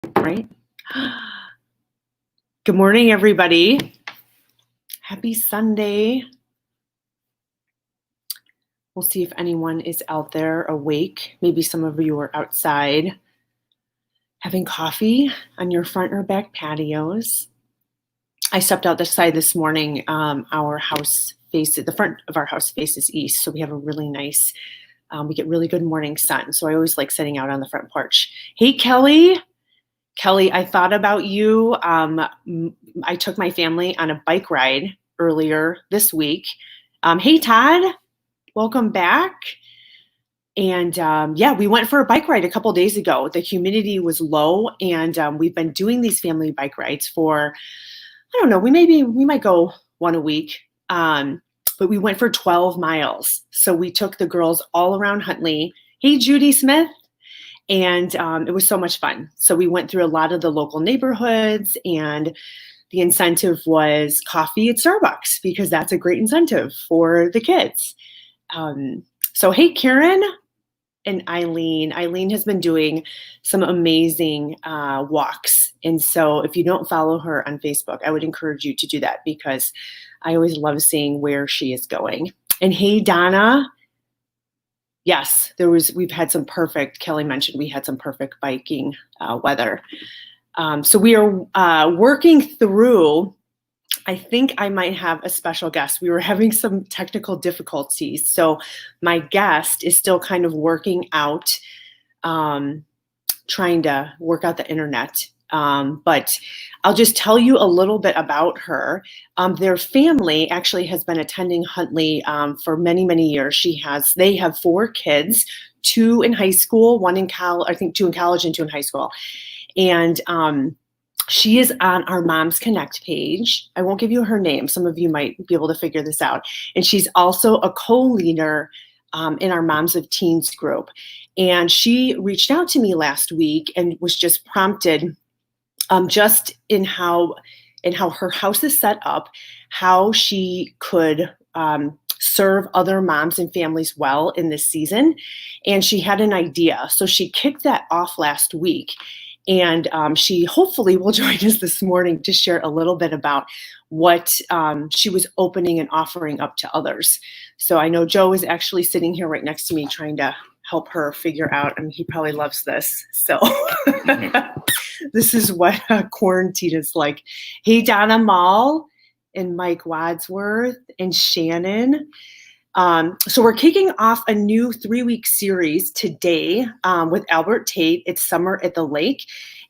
Right? Good morning, everybody. Happy Sunday. We'll see if anyone is out there awake. Maybe some of you are outside having coffee on your front or back patios. I stepped outside this morning. Our house faces, the front of our house faces east, so we have a really nice, we get really good morning sun. So I always like sitting out on the front porch. Hey, Kelly. Kelly, I thought about you. I took my family on a bike ride earlier this week. Hey, Todd, welcome back. And yeah, we went for a bike ride a couple days ago. The humidity was low, and we've been doing these family bike rides for, I don't know, we might go one a week. But we went for 12 miles. So we took the girls all around Huntley. Hey, Judy Smith. And it was so much fun. So we went through a lot of the local neighborhoods, and the incentive was coffee at Starbucks because that's a great incentive for the kids. So hey, Karen and Eileen. Eileen has been doing some amazing walks. And so if you don't follow her on Facebook, I would encourage you to do that because I always love seeing where she is going. And hey, Donna. Yes, we've had some perfect, Kelly mentioned we had some perfect biking weather. So we are working through, I think I might have a special guest. We were having some technical difficulties. So my guest is still kind of working out, trying to work out the internet. But I'll just tell you a little bit about her. Their family actually has been attending Huntley for many, many years. They have 4 kids, 2 in high school, 1 in college, I think 2 in college and 2 in high school. And she is on our Moms Connect page. I won't give you her name. Some of you might be able to figure this out. And she's also a co-leader in our Moms of Teens group. And she reached out to me last week and was just prompted just in how her house is set up, how she could serve other moms and families well in this season. And she had an idea. So she kicked that off last week. And she hopefully will join us this morning to share a little bit about what she was opening and offering up to others. So I know Joe is actually sitting here right next to me trying to help her figure out, I mean, he probably loves this. So this is what quarantine is like. Hey, Donna Mall and Mike Wadsworth and Shannon. So we're kicking off a new 3-week series today with Albert Tate. It's Summer at the Lake.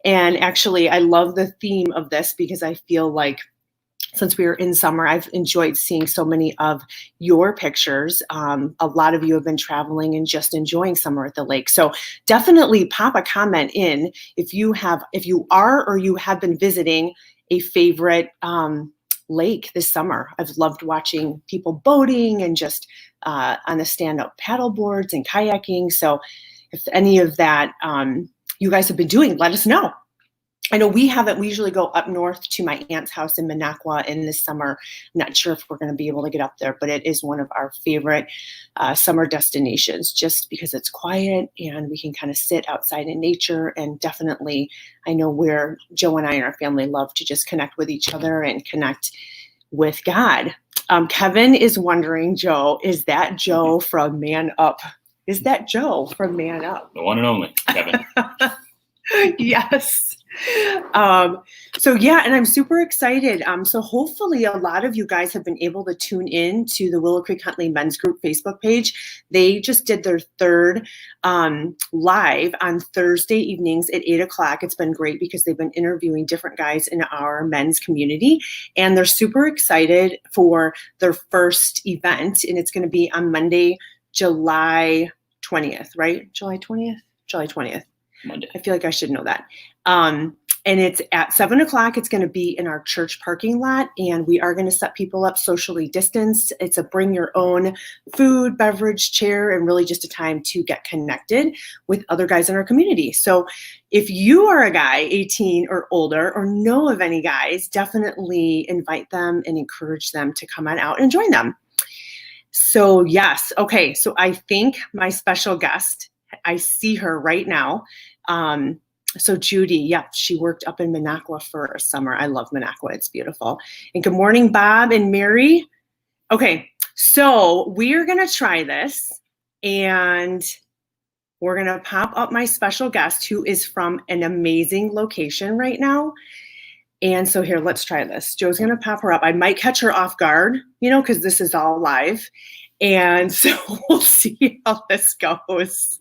And actually, I love the theme of this because I feel like since we were in summer, I've enjoyed seeing so many of your pictures. A lot of you have been traveling and just enjoying summer at the lake. So definitely pop a comment in if you are or you have been visiting a favorite lake this summer. I've loved watching people boating and just on the stand-up paddle boards and kayaking. So if any of that you guys have been doing, let us know. I know we haven't. We usually go up north to my aunt's house in Minocqua in this summer. I'm not sure if we're going to be able to get up there, but it is one of our favorite summer destinations just because it's quiet and we can kind of sit outside in nature. And definitely, I know where Joe and I and our family love to just connect with each other and connect with God. Kevin is wondering, Joe, is that Joe from Man Up? Is that Joe from Man Up? The one and only Kevin. Yes. So yeah, and I'm super excited. So hopefully a lot of you guys have been able to tune in to the Willow Creek Huntley Men's Group Facebook page. They just did their 3rd live on Thursday evenings at 8:00. It's been great because they've been interviewing different guys in our men's community, and they're super excited for their first event, and it's going to be on Monday, July 20th, right? July 20th. Monday. I feel like I should know that. And it's at 7:00. It's going to be in our church parking lot, and we are going to set people up socially distanced. It's a bring your own food, beverage, chair, and really just a time to get connected with other guys in our community. So if you are a guy 18 or older or know of any guys, definitely invite them and encourage them to come on out and join them. So yes. Okay. So I think my special guest, I see her right now. So Judy, yeah, she worked up in Minocqua for a summer. I love Minocqua. It's beautiful. And good morning, Bob and Mary. Okay, so we're going to try this, and we're going to pop up my special guest who is from an amazing location right now. And so here, let's try this. Joe's going to pop her up. I might catch her off guard, because this is all live. And so we'll see how this goes.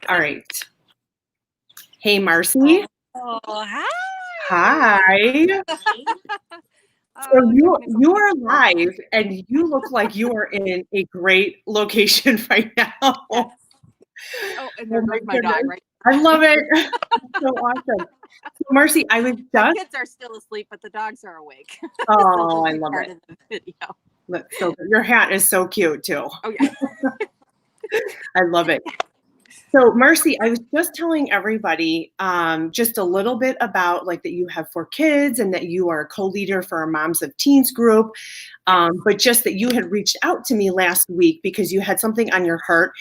All right. Hey, Marcy. Oh, hi. Hi. So you are live, and you look like you are in a great location right now. Yes. Oh, and there's my dog, right? I love it. So awesome. So Marcy, I was My kids are still asleep, but the dogs are awake. Oh, I love it. Of the video. So good. Your hat is so cute too. Oh yeah. I love it. So Marcy, I was just telling everybody just a little bit about like that you have 4 kids and that you are a co-leader for our Moms of Teens group. But just that you had reached out to me last week because you had something on your heart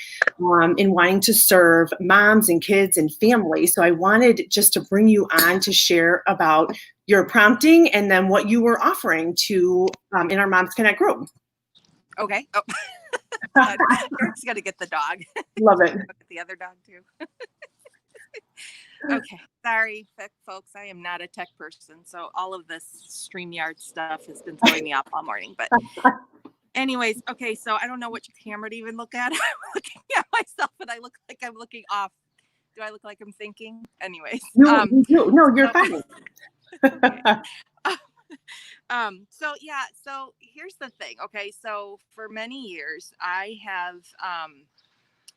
in wanting to serve moms and kids and families. So I wanted just to bring you on to share about your prompting and then what you were offering to in our Moms Connect group. Okay. Oh. Eric's got to get the dog. Love it. The other dog too. Okay. Sorry, folks. I am not a tech person, so all of this StreamYard stuff has been throwing me off all morning. But anyways, okay. So I don't know which camera to even look at. I'm looking at myself, and I look like I'm looking off. Do I look like I'm thinking? Anyways. You do. No, you're fine. Okay. So here's the thing. Okay. So for many years I have,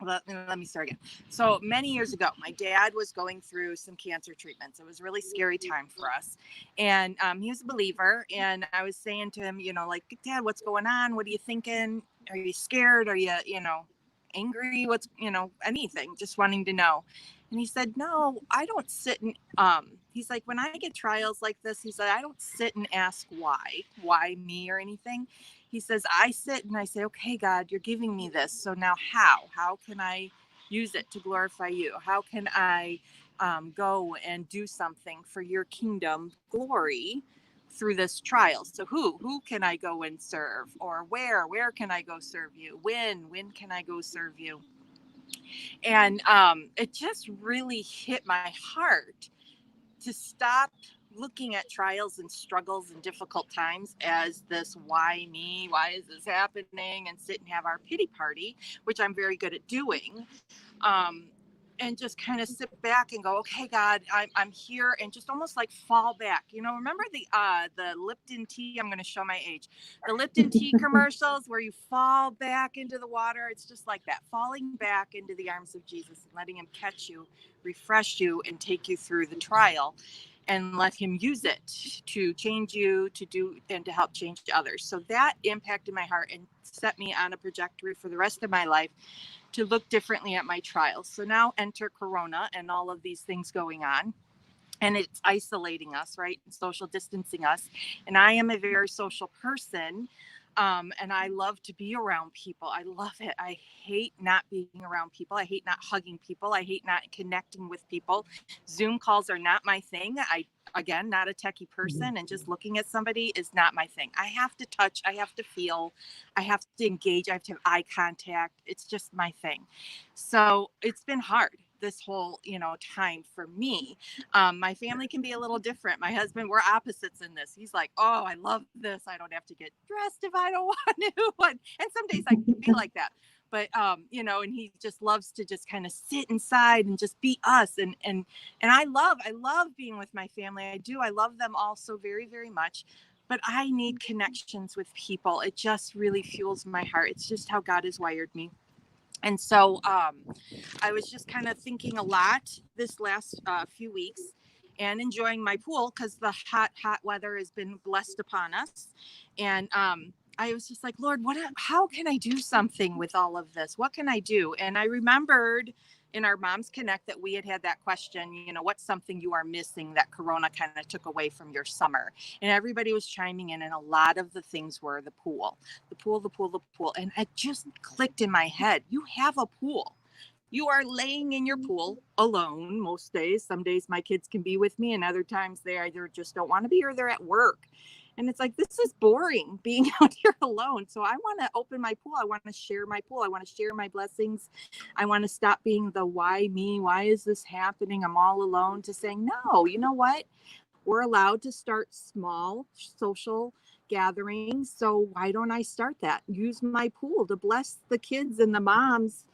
let me start again. So many years ago, my dad was going through some cancer treatments. It was a really scary time for us. And, he was a believer. And I was saying to him, like, Dad, what's going on? What are you thinking? Are you scared? Are you, angry? What's, anything, just wanting to know. And he said, no, I don't sit and, he's like, when I get trials like this, he said, I don't sit and ask why me or anything. He says, I sit and I say, okay, God, you're giving me this. So now how can I use it to glorify you? How can I go and do something for your kingdom glory through this trial? So who can I go and serve, or where can I go serve you? When can I go serve you? And it just really hit my heart to stop looking at trials and struggles and difficult times as this, why me, why is this happening, and sit and have our pity party, which I'm very good at doing. And just kind of sit back and go, okay, God, I'm here, and just almost like fall back. Remember the Lipton tea? I'm going to show my age. The Lipton tea commercials where you fall back into the water. It's just like that, falling back into the arms of Jesus and letting him catch you, refresh you, and take you through the trial, and let him use it to change you, to do, and to help change others. So that impacted my heart and set me on a trajectory for the rest of my life to look differently at my trials. So now enter Corona and all of these things going on, and it's isolating us, right? And social distancing us. And I am a very social person. And I love to be around people. I love it. I hate not being around people. I hate not hugging people. I hate not connecting with people. Zoom calls are not my thing. Again, not a techie person, and just looking at somebody is not my thing. I have to touch, I have to feel, I have to engage, I have to have eye contact. It's just my thing. So it's been hard this whole, time for me. My family can be a little different. My husband, we're opposites in this. He's like, oh, I love this. I don't have to get dressed if I don't want to. And some days I can be like that. But, and he just loves to just kind of sit inside and just be us. And I love being with my family. I do. I love them all so very, very much. But I need connections with people. It just really fuels my heart. It's just how God has wired me. And so I was just kind of thinking a lot this last few weeks, and enjoying my pool because the hot weather has been blessed upon us. And I was just like, Lord, how can I do something with all of this? What can I do? And I remembered in our Moms Connect that we had that question, what's something you are missing that Corona kind of took away from your summer? And everybody was chiming in, and a lot of the things were the pool. And it just clicked in my head. You have a pool. You are laying in your pool alone most days. Some days my kids can be with me, and other times they either just don't want to be or they're at work. And it's like, this is boring being out here alone. So I want to open my pool. I want to share my pool. I want to share my blessings. I want to stop being the why me? Why is this happening? I'm all alone, to saying, no, you know what? We're allowed to start small social gatherings. So why don't I start that? Use my pool to bless the kids and the moms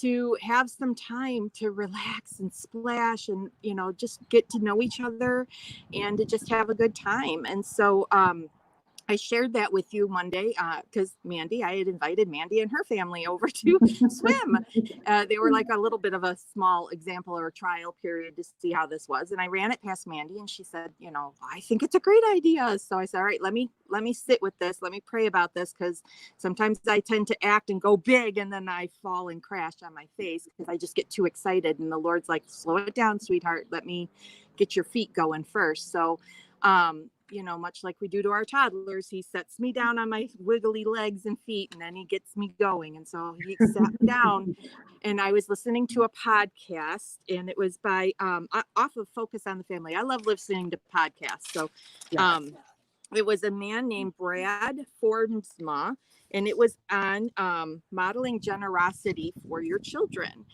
to have some time to relax and splash and, you know, just get to know each other and to just have a good time. And so I shared that with you Monday because I had invited Mandy and her family over to swim. They were like a little bit of a small example or a trial period to see how this was. And I ran it past Mandy and she said, you know, I think it's a great idea. So I said, all right, let me sit with this. Let me pray about this, because sometimes I tend to act and go big and then I fall and crash on my face because I just get too excited. And the Lord's like, slow it down, sweetheart. Let me get your feet going first. So, you know, much like we do to our toddlers, he sets me down on my wiggly legs and feet, and then he gets me going. And so he sat me down, and I was listening to a podcast, and it was by off of Focus on the Family. I love listening to podcasts. So it was a man named Brad Formsma, and it was on modeling generosity for your children.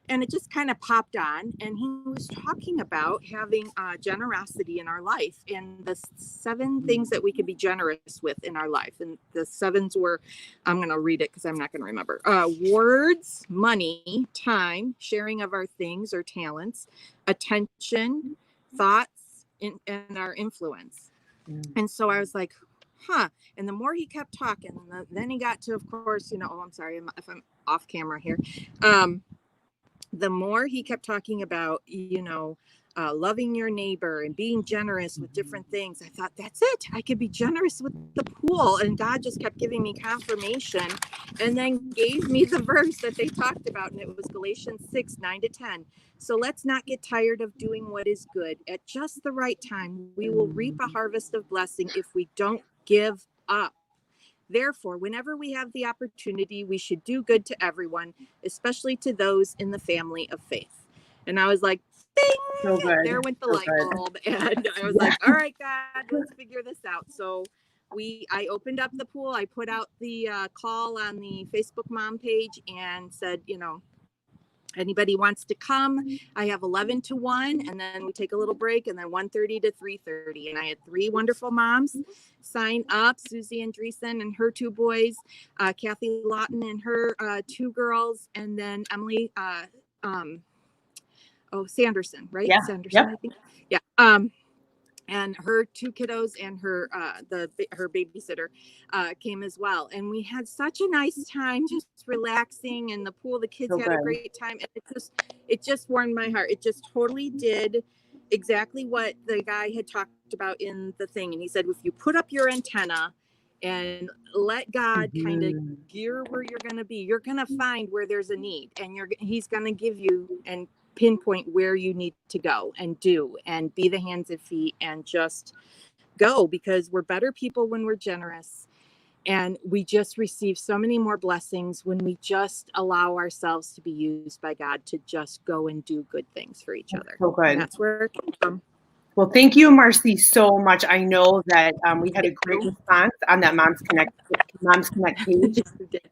And it just kind of popped on, and he was talking about having generosity in our life and the 7 things that we can be generous with in our life. And the 7s were, I'm going to read it because I'm not going to remember. Words, money, time, sharing of our things or talents, attention, thoughts, and our influence. And so I was like, huh. And the more he kept talking, then he got to, of course, you know, I'm sorry if I'm off camera here. The more he kept talking about, you know, loving your neighbor and being generous with different things, I thought, that's it. I could be generous with the pool. And God just kept giving me confirmation, and then gave me the verse that they talked about. And it was Galatians 6:9-10. So let's not get tired of doing what is good. At just the right time, we will reap a harvest of blessing if we don't give up. Therefore, whenever we have the opportunity, we should do good to everyone, especially to those in the family of faith. And I was like, ding, So good. there went the So light good. bulb. And I was like, all right, God, let's figure this out. So I opened up the pool. I put out the call on the Facebook mom page and said, you know, anybody wants to come. I have 11 to 1, and then we take a little break, and then 1:30 to 3:30. And I had 3 wonderful moms sign up, Susie Andreessen and her 2 boys, Kathy Lawton and her 2 girls, and then Emily Sanderson, right? Yeah. Sanderson, Yep. I think. Yeah. And her 2 kiddos and her her babysitter came as well. And we had such a nice time just relaxing in the pool. The kids had a great time. And it just warmed my heart. It just totally did exactly what the guy had talked about in the thing. And he said, if you put up your antenna and let God kind of gear where you're going to be, you're going to find where there's a need, and he's going to give you and pinpoint where you need to go and do and be the hands and feet and just go, because we're better people when we're generous, and we just receive so many more blessings when we just allow ourselves to be used by God to just go and do good things for each other. So good. And that's where it came from. Well, thank you, Marcy, so much. I know that we had a great response on that Moms Connect page,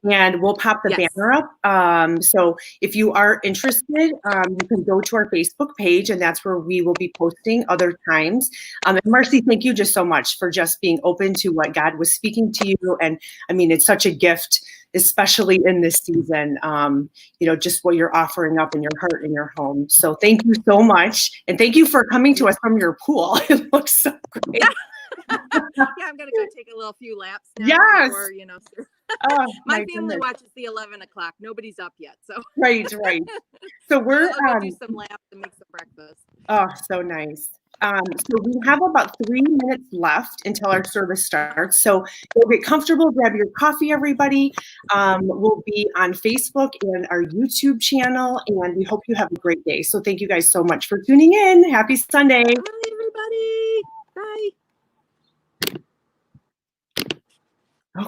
and we'll pop the banner up. So if you are interested, you can go to our Facebook page, and that's where we will be posting other times. And Marcy, thank you just so much for just being open to what God was speaking to you. And I mean, it's such a gift, especially in this season, you know, just what you're offering up in your heart and your home. So thank you so much. And thank you for coming to us from your pool. It looks so great. Yeah, I'm going to go take a few laps now. Yes. Before, you know, my family watches the 11 o'clock. Nobody's up yet. So Right. So we're I'll go do some laps and make some breakfast. Oh, so nice. So we have about 3 minutes left until our service starts. So go get comfortable, grab your coffee, everybody. We'll be on Facebook and our YouTube channel, and we hope you have a great day. So thank you guys so much for tuning in. Happy Sunday. Bye, everybody. Bye.